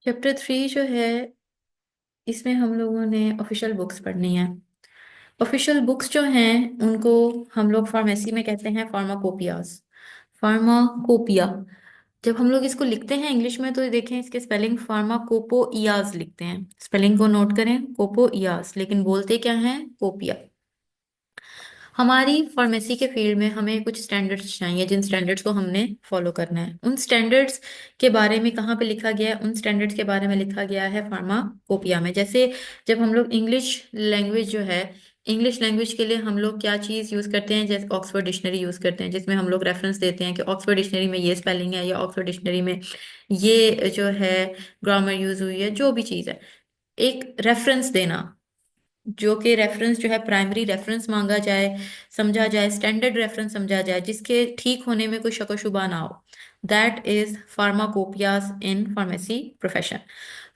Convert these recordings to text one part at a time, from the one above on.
Chapter 3 जो है, इसमें हम लोगों ने ऑफिशियल बुक्स पढ़नी है। ऑफिशियल बुक्स जो हैं उनको हम लोग फार्मेसी में कहते हैं फार्माकोपियाज। फार्माकोपिया, जब हम लोग इसको लिखते हैं इंग्लिश में तो देखें इसके स्पेलिंग फार्माकोपोइयाज लिखते हैं। स्पेलिंग को नोट करें, कोपोइयाज, लेकिन बोलते क्या हैं, कोपिया। हमारी फार्मेसी के फील्ड में हमें कुछ स्टैंडर्ड्स चाहिए जिन स्टैंडर्ड्स को हमने फॉलो करना है। उन स्टैंडर्ड्स के बारे में कहाँ पे लिखा गया है? उन स्टैंडर्ड्स के बारे में लिखा गया है फार्माकोपिया में। जैसे जब हम लोग इंग्लिश लैंग्वेज जो है, इंग्लिश लैंग्वेज के लिए हम लोग क्या चीज़ यूज़ करते हैं? जैसे ऑक्सफोर्ड डिक्शनरी यूज़ करते हैं, जिसमें हम लोग रेफरेंस देते हैं कि ऑक्सफोर्ड डिक्शनरी में ये स्पेलिंग है या ऑक्सफोर्ड डिक्शनरी में ये जो है ग्रामर यूज़ हुई है, जो भी चीज़ है। एक रेफरेंस देना, जो कि रेफरेंस जो है प्राइमरी रेफरेंस मांगा जाए, समझा जाए, स्टैंडर्ड रेफरेंस समझा जाए, जिसके ठीक होने में कोई शक व शुबा ना हो। That is pharmacopoeias in pharmacy profession.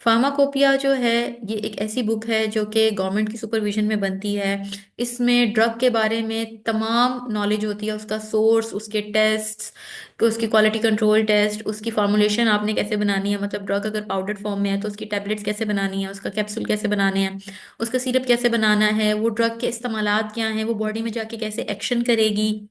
Pharmacopoeia जो है, ये एक ऐसी बुक है जो कि गवर्नमेंट की सुपरविजन में बनती है। इसमें ड्रग के बारे में तमाम नॉलेज होती है, उसका सोर्स, उसके टेस्ट, उसकी क्वालिटी कंट्रोल टेस्ट, उसकी फॉर्मुलेशन आपने कैसे बनानी है, मतलब ड्रग अगर पाउडर फॉर्म में है तो उसकी टैबलेट्स कैसे बनानी है, उसका कैप्सूल कैसे बनाने हैं, उसका सिरप कैसे बनाना है, वो ड्रग के इस्तेमालात क्या हैं, वो बॉडी में जाके कैसे एक्शन करेगी,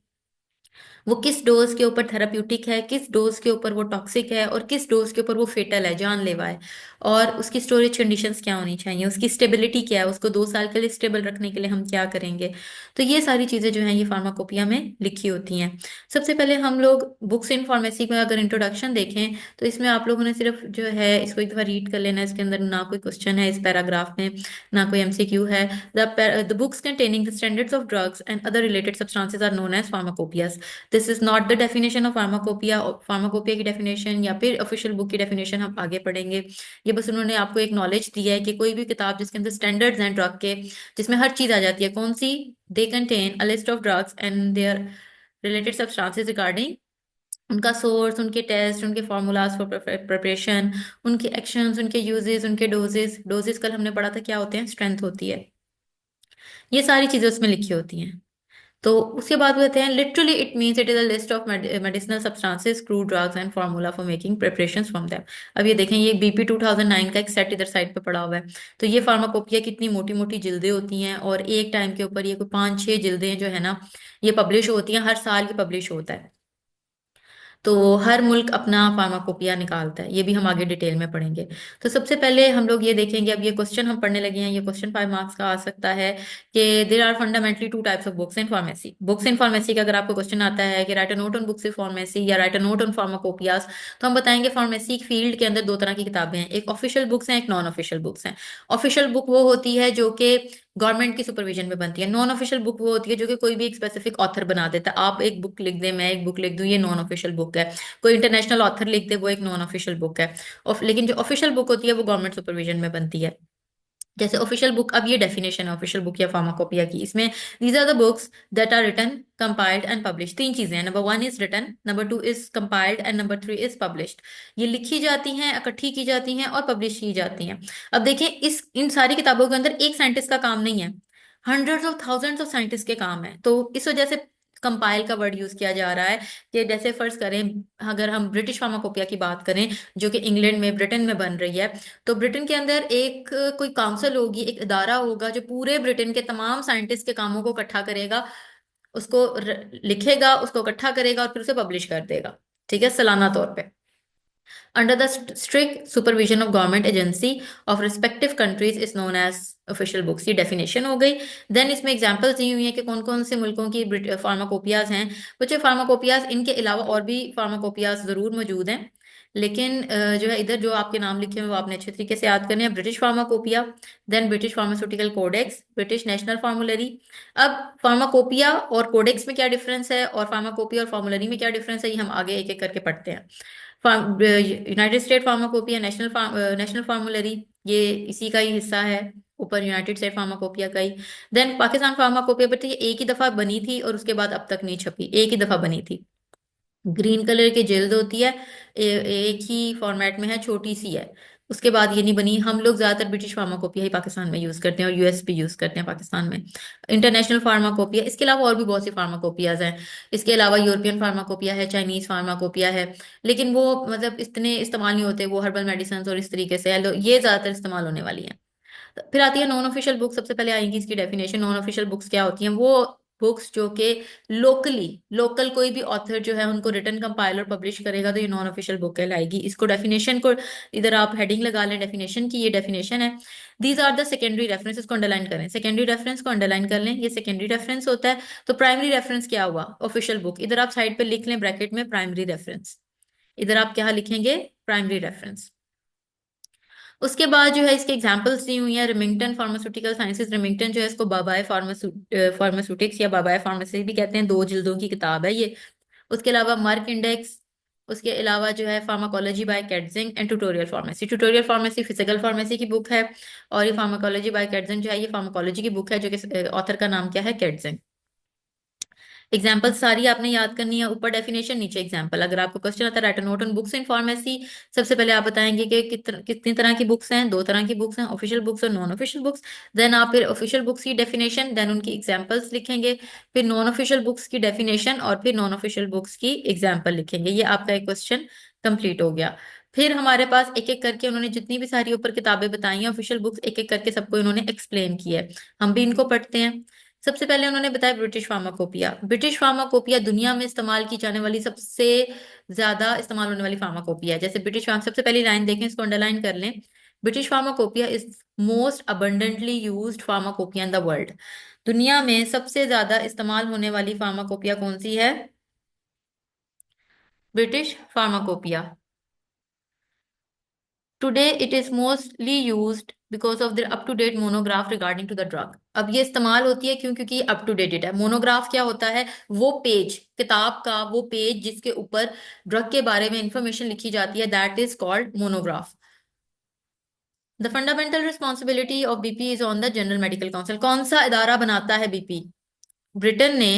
वो किस डोज के ऊपर थेराप्यूटिक है, किस डोज के ऊपर वो टॉक्सिक है, और किस डोज के ऊपर वो फेटल है, जानलेवा है। और उसकी स्टोरेज कंडीशंस क्या होनी चाहिए, उसकी स्टेबिलिटी क्या है, उसको 2 साल के लिए स्टेबल रखने के लिए हम क्या करेंगे। तो ये सारी चीजें जो हैं ये फार्माकोपिया में लिखी होती हैं। सबसे पहले हम लोग बुक्स इन फार्मेसी में अगर इंट्रोडक्शन देखें तो इसमें आप लोगों ने सिर्फ जो है इसको एक दफा रीड कर लेना है। इसके अंदर ना कोई क्वेश्चन है इस पैराग्राफ में, ना कोई एमसीक्यू है। The books containing the standards of drugs and other related substances are known as pharmacopoeias. This is not the definition of pharmacopoeia. Pharmacopoeia की डेफिनेशन या फिर ऑफिशियल बुक की डेफिनेशन हम आगे पढ़ेंगे। ये बस उन्होंने आपको एक नॉलेज दी है कि कोई भी किताब जिसके अंदर स्टैंडर्ड्स हैं ड्रग के, जिसमें हर चीज आ जाती है, कौन सी? They contain a list of drugs and their related substances regarding उनका सोर्स, उनके टेस्ट, उनके फॉर्मूलाज फॉर प्रिपरेशन, उनके एक्शंस, उनके यूजेस, उनके डोजेस। डोजेस कल हमने पढ़ा था क्या होते हैं, स्ट्रेंथ होती है। ये सारी चीजें उसमें लिखी होती हैं। तो उसके बाद कहते हैं literally it means it is a list of medicinal substances, crude drugs and formula for making preparations from them. अब ये देखें, ये बीपी 2009 का एक सेट इधर साइड पे पड़ा हुआ है। तो ये फार्माकोपिया कितनी मोटी मोटी जिल्दें होती हैं, और एक टाइम के ऊपर ये कोई 5-6 जिल्दें जो है ना, ये पब्लिश होती हैं, हर साल ये पब्लिश होता है। तो हर मुल्क अपना फार्माकोपिया निकालता है, ये भी हम आगे डिटेल में पढ़ेंगे। तो सबसे पहले हम लोग ये देखेंगे, अब ये क्वेश्चन हम पढ़ने लगे हैं, ये क्वेश्चन 5 मार्क्स का आ सकता है कि there are fundamentally 2 types of books in pharmacy. Books in pharmacy का अगर आपको क्वेश्चन आता है कि write a note on books in pharmacy या write a note on pharmacopoeias, तो हम बताएंगे फार्मेसी फील्ड के अंदर 2 तरह की किताबें हैं, एक ऑफिशियल बुक्स हैं, एक नॉन ऑफिशियल बुक्स हैं। ऑफिशियल बुक वो होती है जो कि गवर्नमेंट की सुपरविजन में बनती है। नॉन ऑफिशियल बुक वो होती है जो कि कोई भी एक स्पेसिफिक ऑथर बना देता है। आप एक बुक लिख दें, मैं एक बुक लिख दूं, ये नॉन ऑफिशियल बुक है। कोई इंटरनेशनल ऑथर लिख दे, वो एक नॉन ऑफिशियल बुक है। और लेकिन जो ऑफिशियल बुक होती है वो गवर्नमेंट सुपरविजन में बनती है। जैसे ऑफिशियल बुक, अब ये डेफिनेशन है ऑफिशियल बुक या फार्माकोपिया की, इसमें these are the books that are written, compiled and publish. 3 चीजें हैं, number 1 is written, number 2 is compiled and number 3 is published. ये लिखी जाती हैं, इकट्ठी की जाती हैं और पब्लिश की जाती हैं। अब देखिए, इस इन सारी किताबों के अंदर एक साइंटिस्ट का काम नहीं है, hundreds of thousands of scientist के काम है। तो इस वजह से कंपाइल का वर्ड यूज किया जा रहा है कि जैसे फर्ज करें, अगर हम ब्रिटिश फार्माकोपिया की बात करें जो कि इंग्लैंड में, ब्रिटेन में बन रही है, तो ब्रिटेन के अंदर एक कोई काउंसिल होगी, एक इदारा होगा जो पूरे ब्रिटेन के तमाम साइंटिस्ट के कामों को इकट्ठा करेगा, उसको लिखेगा, उसको इकट्ठा करेगा और फिर उसे पब्लिश कर देगा, ठीक है, सालाना तौर पे, under the strict supervision of government agency of respective countries is known as official books. ये डेफिनेशन हो गई। देन इसमें एग्जांपल्स दी हुई हैं कि कौन कौन से मुल्कों की फार्माकोपियाज हैं। बच्चे, फार्माकोपियाज इनके अलावा और भी फार्माकोपियाज जरूर मौजूद हैं, लेकिन जो है इधर जो आपके नाम लिखे हैं वो आपने अच्छे तरीके से याद करने हैं। British pharmacopoeia, then British pharmaceutical codex, British national formulary. अब फार्माकोपिया और कोडेक्स में क्या डिफरेंस है, और फार्माकोपिया और फार्मूलरी में क्या डिफरेंस है, ये हम आगे एक एक करके पढ़ते हैं। यूनाइटेड स्टेट फार्माकोपिया, नेशनल फार्मूलरी, ये इसी का ही हिस्सा है, ऊपर यूनाइटेड स्टेट फार्माकोपिया का ही। देन पाकिस्तान फार्माकोपिया, बट ये एक ही दफा बनी थी और उसके बाद अब तक नहीं छपी, एक ही दफा बनी थी। ग्रीन कलर की जिल्द होती है, एक ही फॉर्मेट में है, छोटी सी है। उसके बाद ये नहीं बनी। हम लोग ज्यादातर ब्रिटिश फार्माकोपिया ही पाकिस्तान में यूज करते हैं और यूएस भी यूज करते हैं पाकिस्तान में। इंटरनेशनल फार्माकोपिया, इसके अलावा और भी बहुत सी फार्माकोपियाज हैं। इसके अलावा यूरोपियन फार्माकोपिया है, चाइनीज फार्माकोपिया है, लेकिन वो मतलब इतने इस्तेमाल नहीं होते, वो हर्बल मेडिसिन और इस तरीके से है, ये ज्यादातर इस्तेमाल होने वाली है। फिर आती है नॉन ऑफिशियल बुक। सबसे पहले आएंगी इसकी डेफिनेशन। नॉन ऑफिशियल बुक्स क्या होती हैं? वो बुक्स जो कि लोकल कोई भी ऑथर जो है उनको रिटर्न कंपाइल और पब्लिश करेगा, तो ये नॉन ऑफिशियल बुक कहलाएगी। इसको डेफिनेशन को इधर आप हेडिंग लगा लें डेफिनेशन की, ये डेफिनेशन है। These are the secondary references को अंडरलाइन करें, सेकेंडरी रेफरेंस को अंडरलाइन कर लें, ये सेकेंडरी रेफरेंस होता है। तो प्राइमरी रेफरेंस क्या हुआ? Official book. इधर आप साइड पे लिख लें ब्रैकेट में प्राइमरी रेफरेंस। इधर आप क्या लिखेंगे? Primary reference. उसके बाद जो है इसके एग्जांपल्स दी हुई है। रिमिंगटन फार्मास्यूटिकल साइंसेज, रिमिंगटन जो है इसको बाबाए फार्मास्यूटिक्स या बाबाए फार्मेसी भी कहते हैं, 2 जिल्दों की किताब है ये। उसके अलावा मार्क इंडेक्स। उसके अलावा जो है pharmacology by Katzung and tutorial pharmacy. Tutorial pharmacy physical pharmacy की बुक है, और ये फार्माकोलॉजी बाय कैटजिंग जो है ये फार्माकोलॉजी की बुक है, जो कि ऑथर का नाम क्या है? कैटजिंग। एग्जाम्पल सारी आपने याद करनी है, ऊपर डेफिनेशन नीचे एग्जाम्पल। अगर आपको क्वेश्चन आता है right a note on books in pharmacy, सबसे पहले आप बताएंगे कि कितनी तरह की बुक्स हैं? 2 तरह की बुक्स हैं, ऑफिशियल बुक्स और नॉन ऑफिशियल बुक्स। देन आप फिर ऑफिशियल बुक्स की डेफिनेशन, देन उनकी एग्जाम्पल्स लिखेंगे, फिर नॉन ऑफिशियल बुक्स की डेफिनेशन, और फिर नॉन ऑफिशियल बुक्स की एग्जाम्पल लिखेंगे। ये आपका एक क्वेश्चन कंप्लीट हो गया। फिर हमारे पास एक एक करके उन्होंने जितनी भी सारी ऊपर किताबें बताई हैं ऑफिशियल बुक्स, एक एक करके सबको इन्होंने एक्सप्लेन किया है। हम भी इनको पढ़ते हैं। सबसे पहले उन्होंने बताया ब्रिटिश फार्माकोपिया। ब्रिटिश फार्माकोपिया दुनिया में इस्तेमाल की जाने वाली सबसे ज्यादा इस्तेमाल होने वाली फार्माकोपिया है। जैसे ब्रिटिश फार्म, सबसे पहली लाइन देखें, इसको अंडरलाइन कर लें। British pharmacopoeia is most abundantly used pharmacopoeia in the world. दुनिया में सबसे ज्यादा इस्तेमाल होने वाली फार्माकोपिया कौन सी है? British pharmacopoeia. Today it is mostly used because of the up to date monograph regarding to the drug. अब ये इस्तेमाल होती है क्यों? क्योंकि अप टू डेटेड है। मोनोग्राफ क्या होता है? वो पेज, किताब का वो पेज जिसके ऊपर ड्रग के बारे में इंफॉर्मेशन लिखी जाती है, that is called monograph. The fundamental responsibility of BP is on the general Medical council. कौन सा इदारा बनाता है बीपी? ब्रिटेन ने,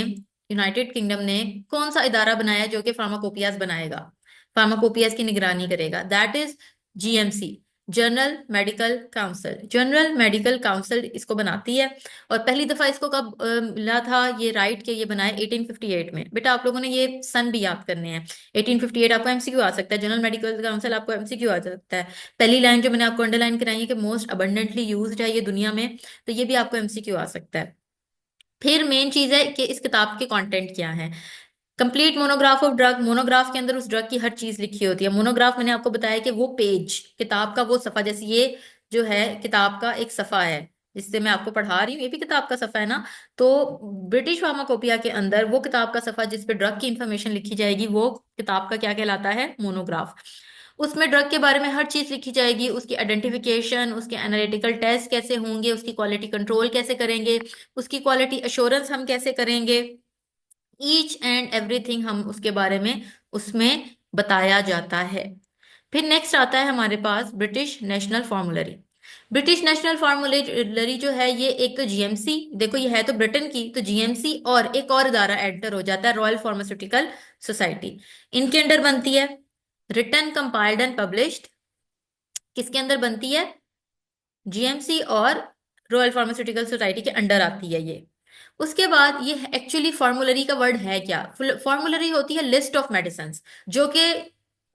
यूनाइटेड किंगडम ने कौन सा इदारा बनाया जो कि फार्माकोपियाज बनाएगा, फार्माकोपियाज की निगरानी करेगा? That is GMC, general Medical council. General Medical council इसको बनाती है। और पहली दफा इसको कब मिला था ये राइट के? ये बनाया 1858 में। बेटा आप लोगों ने ये सन भी याद करने हैं। 1858 आपको एमसीक्यू आ सकता है, जनरल मेडिकल काउंसिल आपको एमसीक्यू आ सकता है। पहली लाइन जो मैंने आपको अंडरलाइन कराई है कि मोस्ट अबंडेंटली यूज्ड है ये दुनिया में, तो ये भी आपको एमसीक्यू आ सकता है। फिर मेन चीज है कि इस किताब के कंटेंट क्या है। Complete monograph of drug. Monograph के अंदर उस ड्रग की हर चीज लिखी होती है। मोनोग्राफ मैंने आपको बताया कि वो पेज, किताब का वो सफा, जैसे ये जो है किताब का एक सफा है जिससे मैं आपको पढ़ा रही हूँ, ये भी किताब का सफा है ना। तो ब्रिटिश फार्माकोपिया के अंदर वो किताब का सफा जिस पे ड्रग की इंफॉर्मेशन लिखी जाएगी, वो किताब का क्या कहलाता है? मोनोग्राफ। उसमें ड्रग के बारे में हर चीज लिखी जाएगी, उसकी आइडेंटिफिकेशन, उसके एनालिटिकल टेस्ट कैसे होंगे, उसकी क्वालिटी कंट्रोल कैसे करेंगे, उसकी क्वालिटी अश्योरेंस हम कैसे करेंगे, ईच एंड एवरीथिंग हम उसके बारे में उसमें बताया जाता है। फिर नेक्स्ट आता है हमारे पास British national formulary. British national formulary जो है ये एक तो जीएमसी, देखो ये है तो ब्रिटेन की, तो जीएमसी और एक और इदारा एंटर हो जाता है, रॉयल फार्मास्यूटिकल सोसाइटी। इनके अंडर बनती है। रिटन कंपाइल्ड एंड पब्लिश्ड किसके अंदर बनती है? जीएमसी और रॉयल फार्मास्यूटिकल सोसाइटी के अंडर आती है ये। उसके बाद ये एक्चुअली फॉर्मूलरी का वर्ड है क्या? फॉर्मूलरी होती है लिस्ट ऑफ मेडिसिन जो कि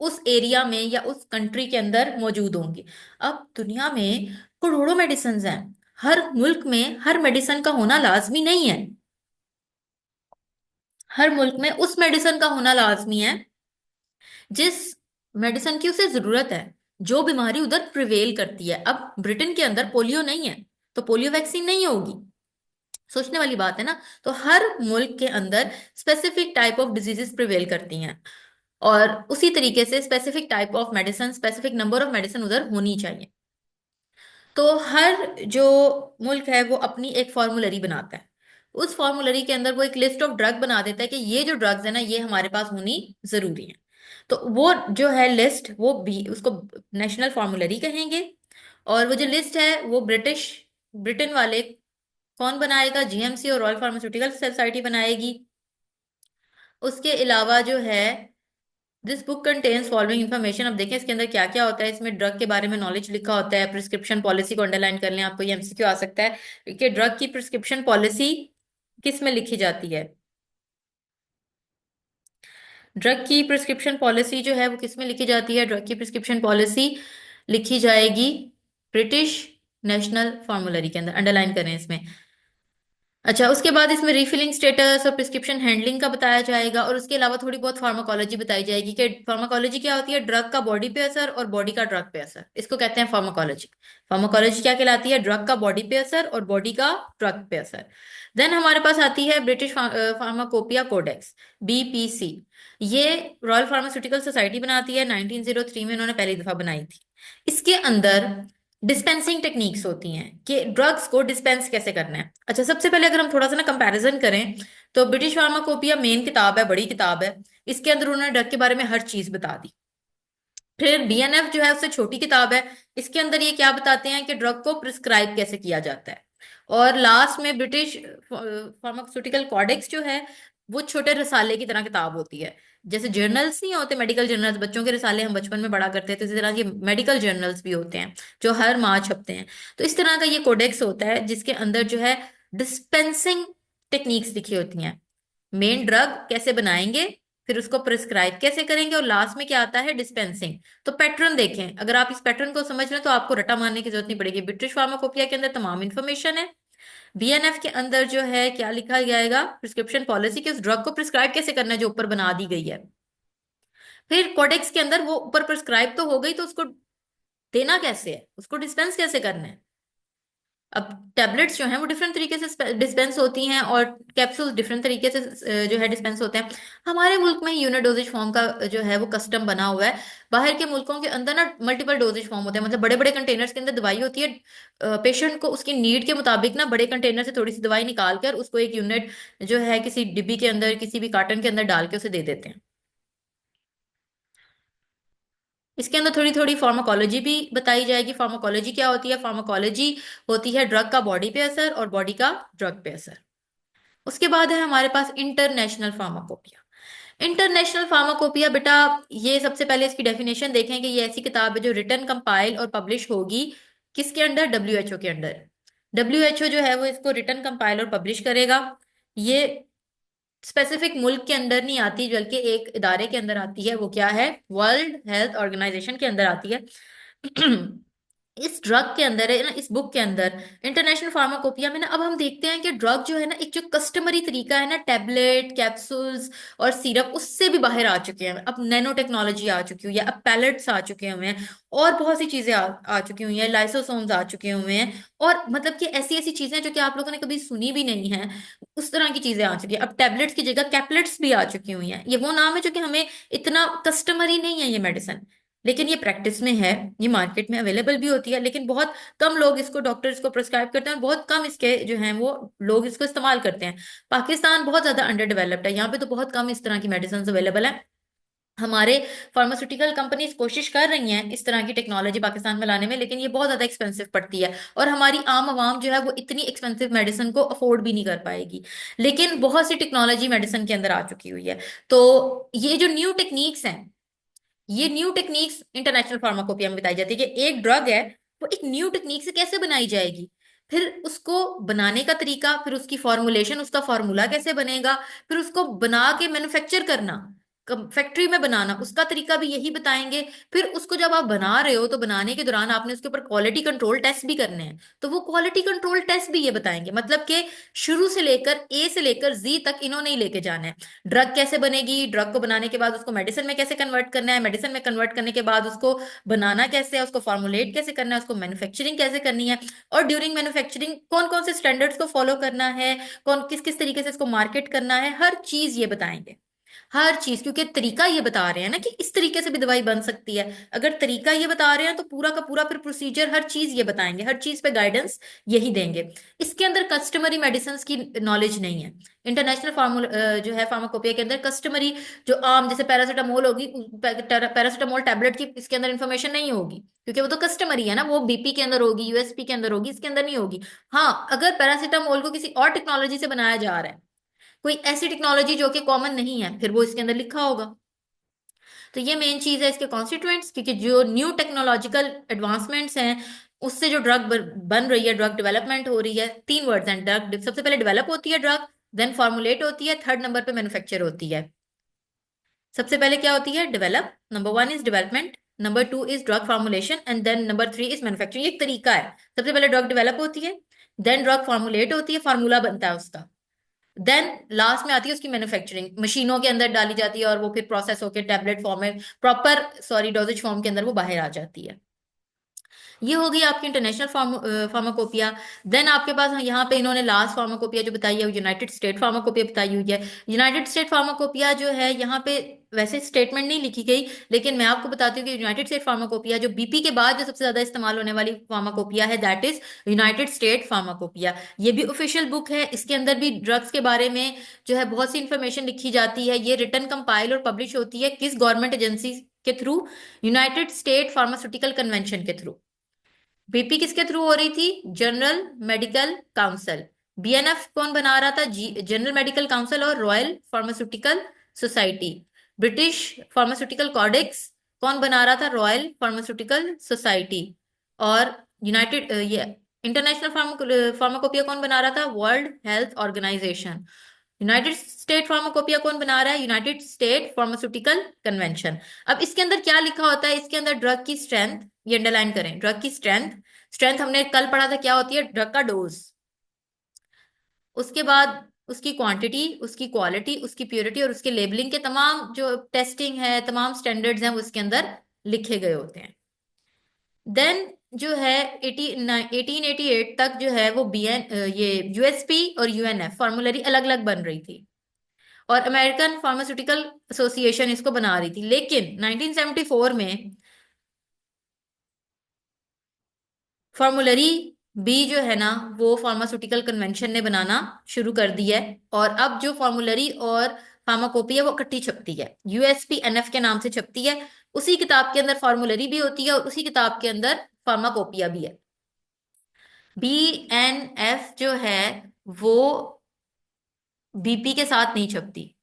उस एरिया में या उस कंट्री के अंदर मौजूद होंगी। अब दुनिया में करोड़ों मेडिसिन हैं। हर मुल्क में हर मेडिसिन का होना लाजमी नहीं है। हर मुल्क में उस मेडिसिन का होना लाजमी है जिस मेडिसिन की उसे जरूरत है, जो बीमारी उधर प्रिवेल करती है। अब ब्रिटेन के अंदर पोलियो नहीं है, तो पोलियो वैक्सीन नहीं होगी। सोचने वाली बात है ना। तो हर मुल्क के अंदर specific type of diseases prevail करती हैं, और उसी तरीके से specific type of medicine, specific number of medicine उधर होनी चाहिए। तो हर जो मुल्क है वो अपनी एक फॉर्मूलरी बनाता है। उस फॉर्मूलरी के अंदर वो एक लिस्ट ऑफ ड्रग बना देता है कि ये जो ड्रग्स है ना ये हमारे पास होनी जरूरी है। तो वो जो है लिस्ट, वो भी उसको नेशनल फॉर्मूलरी कहेंगे। और वो जो लिस्ट है वो ब्रिटेन वाले कौन बनाएगा? जीएमसी और रॉयल फार्मास्यूटिकल सोसाइटी बनाएगी। उसके अलावा जो है this book contains following information. अब देखें इसके अंदर क्या क्या होता है। इसमें ड्रग के बारे में नॉलेज लिखा होता है। प्रिस्क्रिप्शन पॉलिसी को अंडरलाइन कर लें, आपको ये एमसीक्यू आ सकता है कि ड्रग की प्रिस्क्रिप्शन पॉलिसी किस में लिखी जाती है। ड्रग की प्रिस्क्रिप्शन पॉलिसी जो है वो किस में लिखी जाती है। ड्रग की प्रिस्क्रिप्शन पॉलिसी लिखी जाएगी ब्रिटिश नेशनल फॉर्मूलरी के अंदर, अंडरलाइन करें इसमें। अच्छा, उसके बाद इसमें रिफिलिंग स्टेटस और प्रिस्क्रिप्शन हैंडलिंग का बताया जाएगा, और उसके अलावा थोड़ी बहुत फार्माकोलॉजी बताई जाएगी कि फार्माकोलॉजी क्या होती है, ड्रग का बॉडी पे असर और बॉडी का ड्रग पे असर, इसको कहते हैं फार्माकोलॉजी। फार्माकोलॉजी क्या कहलाती है, ड्रग का बॉडी पे असर और बॉडी का ड्रग पे असर। देन हमारे पास आती है ब्रिटिश फार्माकोपिया कोडेक्स, बीपीसी। ये रॉयल फार्मास्यूटिकल सोसाइटी बनाती है, 1903 में उन्होंने पहली दफा बनाई थी। इसके अंदर डिस्पेंसिंग टेक्निक्स होती हैं कि ड्रग्स को डिस्पेंस कैसे करना है। अच्छा, सबसे पहले अगर हम थोड़ा सा ना कंपैरिजन करें, तो ब्रिटिश फार्माकोपिया मेन किताब है, बड़ी किताब है। इसके अंदर उन्होंने ड्रग के बारे में हर चीज बता दी। फिर बीएनएफ जो है उससे छोटी किताब है। इसके अंदर ये क्या बताते हैं कि ड्रग को प्रिस्क्राइब कैसे किया जाता है। और लास्ट में ब्रिटिश फार्मास्यूटिकल कॉडेक्स जो है, वो छोटे रसाले की तरह किताब होती है। जैसे जर्नल्स नहीं होते, मेडिकल जर्नल्स, बच्चों के रसाले हम बचपन में पढ़ा करते थे, तो इसी तरह के मेडिकल जर्नल्स भी होते हैं जो हर माह छपते हैं। तो इस तरह का ये कोडेक्स होता है जिसके अंदर जो है डिस्पेंसिंग टेक्निक्स लिखी होती हैं। मेन ड्रग कैसे बनाएंगे, फिर उसको प्रिस्क्राइब कैसे करेंगे, और लास्ट में क्या आता है, डिस्पेंसिंग। तो पैटर्न देखें, अगर आप इस पैटर्न को समझ लें तो आपको रट्टा मारने की जरूरत नहीं पड़ेगी। ब्रिटिश फार्माकोपिया के अंदर तमाम इंफॉर्मेशन है। बीएनएफ के अंदर जो है क्या लिखा जाएगा, प्रिस्क्रिप्शन पॉलिसी, कि उस ड्रग को प्रिस्क्राइब कैसे करना है जो ऊपर बना दी गई है। फिर कोडेक्स के अंदर वो ऊपर प्रिस्क्राइब तो हो गई, तो उसको देना कैसे है, उसको डिस्पेंस कैसे करना है। अब टैबलेट्स जो हैं वो डिफरेंट तरीके से डिस्पेंस होती हैं, और कैप्सूल्स डिफरेंट तरीके से जो है डिस्पेंस होते हैं। हमारे मुल्क में यूनिट डोजेज फॉर्म का जो है वो कस्टम बना हुआ है। बाहर के मुल्कों के अंदर ना मल्टीपल डोजेज फॉर्म होते हैं, मतलब बड़े बड़े कंटेनर्स के अंदर दवाई होती है। पेशेंट को उसकी नीड के मुताबिक ना बड़े कंटेनर से थोड़ी सी दवाई निकाल कर उसको एक यूनिट जो है किसी डिब्बी के अंदर, किसी भी कार्टन के अंदर डाल के उसे दे देते हैं। इसके अंदर थोड़ी थोड़ी फार्माकोलॉजी भी बताई जाएगी। फार्माकोलॉजी क्या होती है, फार्माकोलॉजी होती है ड्रग का बॉडी पे असर और बॉडी का ड्रग पे असर। उसके बाद है हमारे पास इंटरनेशनल फार्माकोपिया। इंटरनेशनल फार्माकोपिया बेटा, ये सबसे पहले इसकी डेफिनेशन देखें कि ये ऐसी किताब है जो रिटन, कंपाइल और पब्लिश होगी किसके अंडर, डब्ल्यूएचओ के अंडर। डब्ल्यूएचओ जो है वो इसको रिटन, कंपाइल और पब्लिश करेगा। ये स्पेसिफिक मुल्क के अंदर नहीं आती, बल्कि एक इदारे के अंदर आती है, वो क्या है, वर्ल्ड हेल्थ ऑर्गेनाइजेशन के अंदर आती है। इस ड्रग के अंदर है ना, इस बुक के अंदर इंटरनेशनल फार्माकोपिया में ना, अब हम देखते हैं कि ड्रग जो है ना, एक जो कस्टमरी तरीका है ना, टैबलेट, कैप्सूल्स और सिरप, उससे भी बाहर आ चुके हैं। अब नैनो टेक्नोलॉजी आ चुकी हुई है, अब पैलेट्स आ चुके हुए हैं, और बहुत सी चीजें आ चुकी हुई हैं, लाइसोसोम्स आ चुके हुए हैं, और मतलब कि ऐसी ऐसी चीजें जो कि आप लोगों ने कभी सुनी भी नहीं है, उस तरह की चीजें आ चुकी है। अब टैबलेट्स की जगह कैप्लेट्स भी आ चुकी हुई हैं। ये वो नाम है जो कि हमें इतना कस्टमरी नहीं है ये मेडिसिन, लेकिन ये प्रैक्टिस में है, ये मार्केट में अवेलेबल भी होती है, लेकिन बहुत कम लोग इसको, डॉक्टर इसको प्रिस्क्राइब करते हैं, और बहुत कम इसके जो हैं वो लोग इसको इस्तेमाल करते हैं। पाकिस्तान बहुत ज्यादा अंडर डेवलप्ड है, यहाँ पे तो बहुत कम इस तरह की मेडिसिन अवेलेबल है। हमारे फार्मास्यूटिकल कंपनीज कोशिश कर रही हैं इस तरह की टेक्नोलॉजी पाकिस्तान में लाने में, लेकिन ये बहुत ज्यादा एक्सपेंसिव पड़ती है, और हमारी आम आवाम जो है वो इतनी एक्सपेंसिव मेडिसिन को अफोर्ड भी नहीं कर पाएगी। लेकिन बहुत सी टेक्नोलॉजी मेडिसिन के अंदर आ चुकी हुई है। तो ये जो न्यू टेक्निक्स हैं, ये न्यू टेक्निक्स इंटरनेशनल फार्माकोपिया में बताई जाती है कि एक ड्रग है वो एक न्यू टेक्निक से कैसे बनाई जाएगी, फिर उसको बनाने का तरीका, फिर उसकी फॉर्मुलेशन, उसका फॉर्मूला कैसे बनेगा, फिर उसको बना के मैन्युफैक्चर करना, फैक्ट्री में बनाना, उसका तरीका भी यही बताएंगे। फिर उसको जब आप बना रहे हो तो बनाने के दौरान आपने उसके ऊपर क्वालिटी कंट्रोल टेस्ट भी करने हैं, तो वो क्वालिटी कंट्रोल टेस्ट भी ये बताएंगे। मतलब कि शुरू से लेकर ए से लेकर जी तक इन्होंने ही लेके जाना है। ड्रग कैसे बनेगी, ड्रग को बनाने के बाद उसको मेडिसिन में कैसे कन्वर्ट करना है, मेडिसिन में कन्वर्ट करने के बाद उसको बनाना कैसे है, उसको फॉर्मुलेट कैसे करना है, उसको मैन्युफैक्चरिंग कैसे करनी है, और ड्यूरिंग मैन्युफैक्चरिंग कौन कौन से स्टैंडर्ड्स को फॉलो करना है, कौन किस किस तरीके से इसको मार्केट करना है, हर चीज ये बताएंगे। हर चीज, क्योंकि तरीका ये बता रहे हैं ना कि इस तरीके से भी दवाई बन सकती है। अगर तरीका ये बता रहे हैं तो पूरा का पूरा फिर प्रोसीजर, हर चीज ये बताएंगे, हर चीज पे गाइडेंस यही देंगे। इसके अंदर कस्टमरी मेडिसिन की नॉलेज नहीं है। इंटरनेशनल फार्मूला जो है फार्माकोपिया के अंदर कस्टमरी, जो आम जैसे पैरासीटामोल होगी, पैरासीटामोल टैबलेट की इसके अंदर इंफॉर्मेशन नहीं होगी, क्योंकि वो तो कस्टमरी है ना, वो बीपी के अंदर होगी, यूएसपी के अंदर होगी, इसके अंदर नहीं होगी। हाँ, अगर पैरासीटामोल को किसी और टेक्नोलॉजी से बनाया जा रहा है, कोई ऐसी टेक्नोलॉजी जो कि कॉमन नहीं है, फिर वो इसके अंदर लिखा होगा। तो ये मेन चीज है इसके कॉन्स्टिट्यूएंट्स, क्योंकि जो न्यू टेक्नोलॉजिकल एडवांसमेंट्स हैं उससे जो ड्रग बन रही है, ड्रग डेवलपमेंट हो रही है, तीन वर्ड्स हैं ड्रग। सबसे पहले डेवलप होती है ड्रग, देन फॉर्मुलेट होती है, थर्ड नंबर पे मैन्युफैक्चर होती है। सबसे पहले क्या होती है? Develop. Number one is development, number two is drug formulation and then number three is manufacturing. एक तरीका है। सबसे पहले ड्रग डेवलप होती है, देन ड्रग फॉर्मुलेट होती है, फार्मूला बनता है उसका, देन लास्ट में आती है उसकी मैन्युफैक्चरिंग, मशीनों के अंदर डाली जाती है और वो फिर प्रोसेस होकर टैबलेट फॉर्म में, प्रॉपर सॉरी डोजेज फॉर्म के अंदर वो बाहर आ जाती है। ये हो गई आपकी इंटरनेशनल फार्माकोपिया। देन आपके पास यहाँ पे इन्होंने लास्ट फार्माकोपिया जो बताई है यूनाइटेड स्टेट फार्माकोपिया बताई हुई है। यूनाइटेड स्टेट फार्माकोपिया जो है यहाँ पे वैसे स्टेटमेंट नहीं लिखी गई, लेकिन मैं आपको बताती हूँ कि यूनाइटेड स्टेट फार्माकोपिया जो बीपी के बाद जो सबसे ज्यादा इस्तेमाल होने वाली फार्माकोपिया है, that is United State pharmacopoeia. ये भी ऑफिशियल बुक है, इसके अंदर भी ड्रग्स के बारे में जो है बहुत सी इंफॉर्मेशन लिखी जाती है। ये रिटर्न कंपाइल और पब्लिश होती है किस गवर्नमेंट एजेंसी के through? United State Pharmaceutical convention के थ्रू। बीपी किसके थ्रू हो रही थी? General Medical council. बीएनएफ कौन बना रहा था? जनरल मेडिकल काउंसिल और Royal Pharmaceutical Society. British Pharmaceutical Codex कौन बना रहा था? Royal Pharmaceutical Society. और यूनाइटेड ये इंटरनेशनल फार्माकोपिया कौन बना रहा था? World Health Organization. United State Pharmacopoeia कौन बना रहा है? United State Pharmaceutical Convention. अब इसके अंदर क्या लिखा होता है? इसके अंदर ड्रग की स्ट्रेंथ, ये अंडरलाइन करें, ड्रग की स्ट्रेंथ। स्ट्रेंथ हमने कल पढ़ा था क्या होती है? ड्रग का डोज। उसके बाद उसकी क्वांटिटी, उसकी क्वालिटी, उसकी प्योरिटी और उसके लेबलिंग के तमाम जो टेस्टिंग है, तमाम स्टैंडर्ड्स हैं वो उसके अंदर लिखे गए होते हैं। देन जो है 1888 तक जो है वो ये यूएसपी और यूएनएफ फॉर्मुलरी अलग अलग बन रही थी और अमेरिकन फार्मास्यूटिकल एसोसिएशन इसको बना रही थी। लेकिन 1974 में फॉर्मुलरी बी जो है ना वो फार्मास्यूटिकल कन्वेंशन ने बनाना शुरू कर दी है। और अब जो फॉर्मुलरी और फार्माकोपिया वो इकट्ठी छपती है, यूएसपी एनएफ के नाम से छपती है। उसी किताब के अंदर फॉर्मुलरी भी होती है और उसी किताब के अंदर फार्माकोपिया भी है। बी एन एफ जो है वो बीपी के साथ नहीं छपती।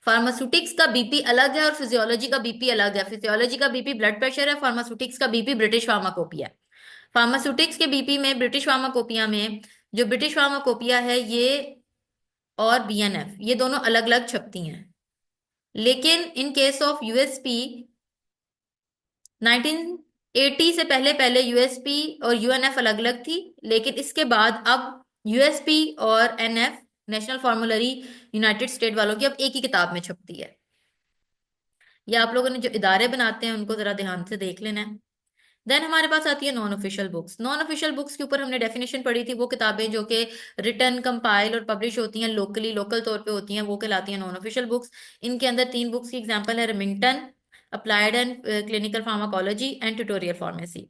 फार्मास्यूटिक्स का बीपी अलग है और फिजियोलॉजी का बीपी अलग है। फिजियोलॉजी का बीपी ब्लड प्रेशर है, फार्मास्यूटिक्स का बीपी ब्रिटिश फार्माकोपिया है। फार्मास्यूटिक्स के बीपी में, ब्रिटिश फार्माकोपिया में, जो ब्रिटिश फार्माकोपिया है ये और बीएनएफ ये दोनों अलग अलग छपती हैं। लेकिन इन केस ऑफ यूएसपी 1980 से पहले पहले यूएसपी और यूएनएफ अलग अलग थी, लेकिन इसके बाद अब यूएसपी और NF, national formulary, United state वालों की अब एक ही किताब में छपती है। ये आप लोगों ने जो इदारे बनाते हैं उनको जरा ध्यान से देख लेना है। देन हमारे पास आती है non official books. Non official books के ऊपर हमने डेफिनेशन पढ़ी थी, वो किताबें जो कि रिटर्न कंपाइल और पब्लिश होती हैं लोकली, लोकल तौर पे होती हैं, वो कहलाती हैं नॉन ऑफिशियल बुक्स। इनके अंदर तीन बुक्स की एग्जांपल है, Remington applied and clinical pharmacology and tutorial pharmacy.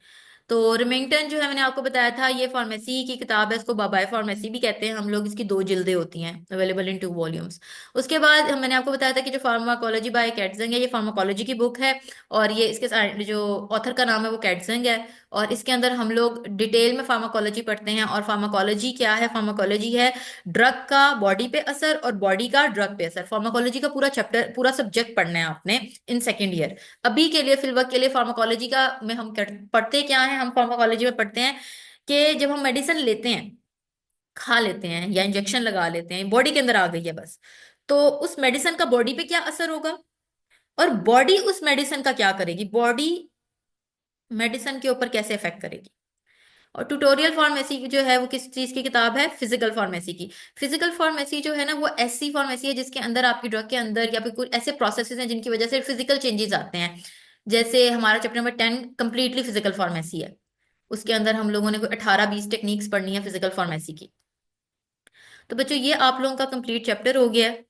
तो रिमिंगटन जो है मैंने आपको बताया था ये फार्मेसी की किताब है, इसको बाबाई फार्मेसी भी कहते हैं हम लोग। इसकी दो जिल्दें होती हैं, अवेलेबल इन 2 वॉल्यूम्स। उसके बाद मैंने आपको बताया था कि जो फार्माकोलॉजी बाय कैटजंग है ये फार्माकोलॉजी की बुक है और ये इसके जो ऑथर का नाम है वो कैटजंग है। और इसके अंदर हम लोग डिटेल में फार्माकोलॉजी पढ़ते हैं। और फार्माकोलॉजी क्या है? फार्माकोलॉजी है ड्रग का बॉडी पे असर और बॉडी का ड्रग पे असर। फार्माकोलॉजी का पूरा चैप्टर, पूरा सब्जेक्ट पढ़ना है आपने इन सेकेंड ईयर। अभी के लिए फिलवक्त के लिए फार्माकोलॉजी का में हम पढ़ते क्या है? हम फार्माकोलॉजी में पढ़ते हैं कि जब हम मेडिसिन लेते हैं, खा लेते हैं या इंजेक्शन लगा लेते हैं, बॉडी के अंदर आ गई है बस, तो उस मेडिसिन का बॉडी पे क्या असर होगा और बॉडी उस मेडिसिन का क्या करेगी, बॉडी मेडिसिन के ऊपर कैसे इफेक्ट करेगी। और ट्यूटोरियल फार्मेसी जो है वो किस चीज की किताब है? फिजिकल फार्मेसी की। फिजिकल फार्मेसी जो है ना वो ऐसी फार्मेसी है जिसके अंदर आपकी ड्रग के अंदर या फिर कुछ ऐसे प्रोसेसेस हैं जिनकी वजह से फिजिकल चेंजेस आते हैं। जैसे हमारा chapter number 10 completely physical pharmacy है। उसके अंदर हम लोगों ने कोई 18-20 टेक्निक्स पढ़नी है फिजिकल फार्मेसी की। तो बच्चों ये आप लोगों का कंप्लीट चैप्टर हो गया है।